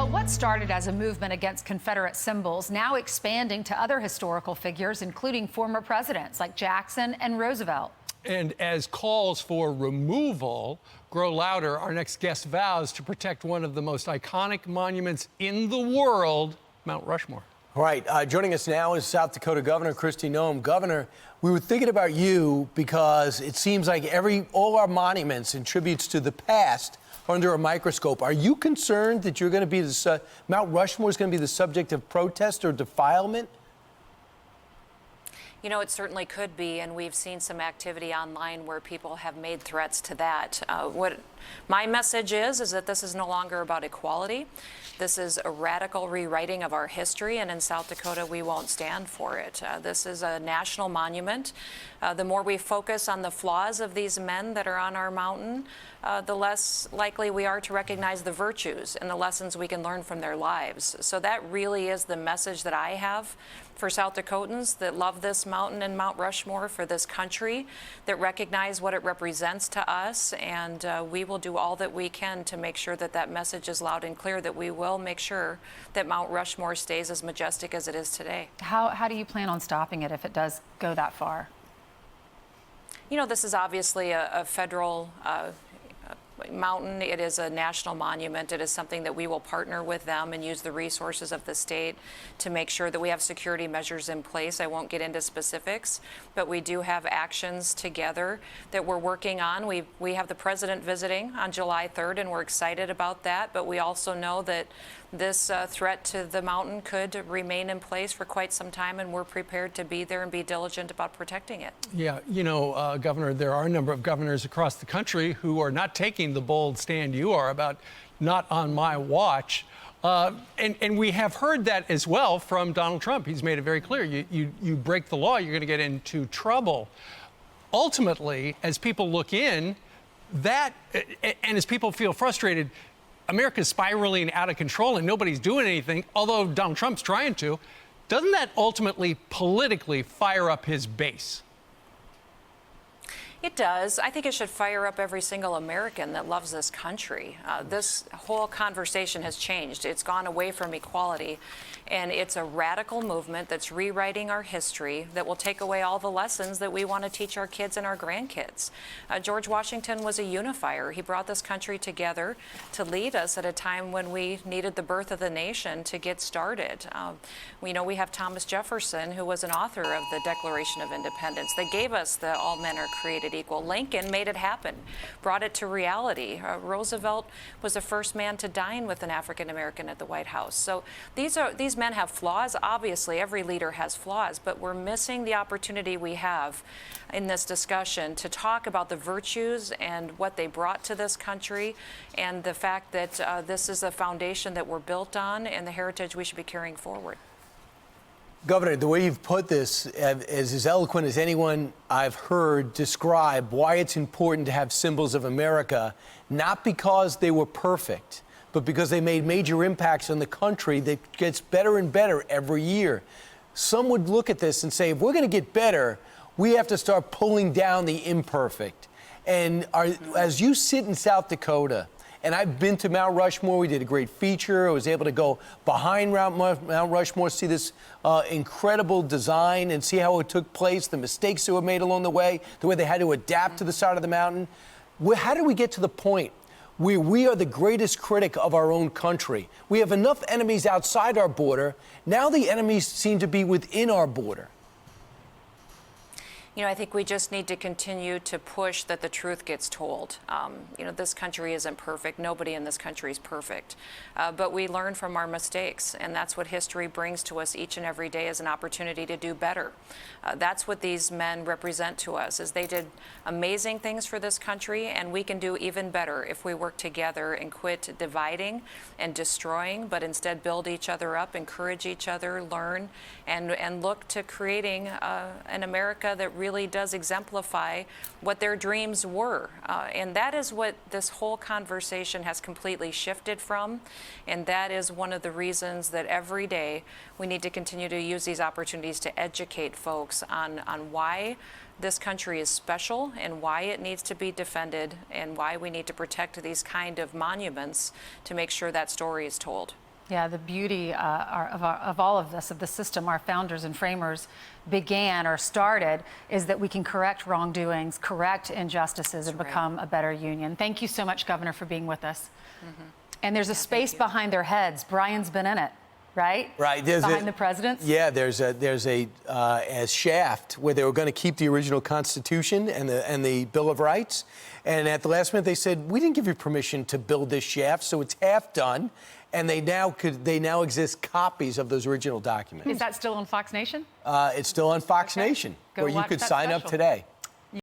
Well, what started as a movement against Confederate symbols now expanding to other historical figures, including former presidents like Jackson and Roosevelt. And as calls for removal grow louder, our next guest vows to protect one of the most iconic monuments in the world, Mount Rushmore. All right, joining us now is South Dakota Governor Kristi Noem. Governor, we were thinking about you because it seems like all our monuments and tributes to the past are under a microscope. Are you concerned that you're going to be Mount Rushmore is going to be the subject of protest or defilement? You know, it certainly could be, and we've seen some activity online where people have made threats to that. What my message is that this is no longer about equality. This is a radical rewriting of our history, and in South Dakota, we won't stand for it. This is a national monument. The more we focus on the flaws of these men that are on our mountain, the less likely we are to recognize the virtues and the lessons we can learn from their lives. So that really is the message that I have for South Dakotans that love this mountain and Mount Rushmore, for this country, that recognize what it represents to us, and we will do all that we can to make sure that that message is loud and clear, that we will make sure that Mount Rushmore stays as majestic as it is today. How do you plan on stopping it if it does go that far? You know, this is obviously a federal mountain. It is a national monument. It is something that we will partner with them and use the resources of the state to make sure that we have security measures in place. I won't get into specifics, but we do have actions together that we're working on. We have the president visiting on July 3rd, and we're excited about that, but we also know that this threat to the mountain could remain in place for quite some time, and we're prepared to be there and be diligent about protecting it. Yeah, you know, Governor, there are a number of governors across the country who are not taking the bold stand you are about not on my watch. And we have heard that as well from Donald Trump. He's made it very clear. You break the law, you're going to get into trouble. Ultimately, as people look in, and as people feel frustrated, America's spiraling out of control and nobody's doing anything, although Donald Trump's trying to. Doesn't that ultimately politically fire up his base? It does. I think it should fire up every single American that loves this country. This whole conversation has changed. It's gone away from equality, and it's a radical movement that's rewriting our history that will take away all the lessons that we want to teach our kids and our grandkids. George Washington was a unifier. He brought this country together to lead us at a time when we needed the birth of the nation to get started. We know we have Thomas Jefferson, who was an author of the Declaration of Independence that gave us the all men are created equal. Lincoln made it happen, brought it to reality. Roosevelt was the first man to dine with an African American at the White House. So these men have flaws. Obviously, every leader has flaws, but we're missing the opportunity we have in this discussion to talk about the virtues and what they brought to this country, and the fact that this is a foundation that we're built on and the heritage we should be carrying forward. Governor, the way you've put this is as eloquent as anyone I've heard describe why it's important to have symbols of America, not because they were perfect, but because they made major impacts on the country that gets better and better every year. Some would look at this and say, if we're going to get better, we have to start pulling down the imperfect. And as you sit in South Dakota, and I've been to Mount Rushmore. We did a great feature. I was able to go behind Mount Rushmore, see this incredible design and see how it took place, the mistakes that were made along the way they had to adapt to the side of the mountain. How did we get to the point where we are the greatest critic of our own country? We have enough enemies outside our border. Now the enemies seem to be within our border. You know, I think we just need to continue to push that the truth gets told. You know, this country isn't perfect. Nobody in this country is perfect. But we learn from our mistakes, and that's what history brings to us each and every day as an opportunity to do better. That's what these men represent to us, is they did amazing things for this country, and we can do even better if we work together and quit dividing and destroying, but instead build each other up, encourage each other, learn, and look to creating an America that really does exemplify what their dreams were. And that is what this whole conversation has completely shifted from. And that is one of the reasons that every day we need to continue to use these opportunities to educate folks on why this country is special and why it needs to be defended and why we need to protect these kind of monuments to make sure that story is told. Yeah, the beauty of all of this, of the system our founders and framers began or started, is that we can correct wrongdoings, correct injustices, and become a better union. Thank you so much, Governor, for being with us. And there's a space behind their heads. Brian's been in it, right? Right. Behind the presidents? Yeah, there's a shaft where they were going to keep the original Constitution and the Bill of Rights. And at the last minute, they said, we didn't give you permission to build this shaft, so it's half done. And they now exist copies of those original documents. Is that still on Fox Nation? It's still on Fox Nation, Go where you watch could that sign up special. today.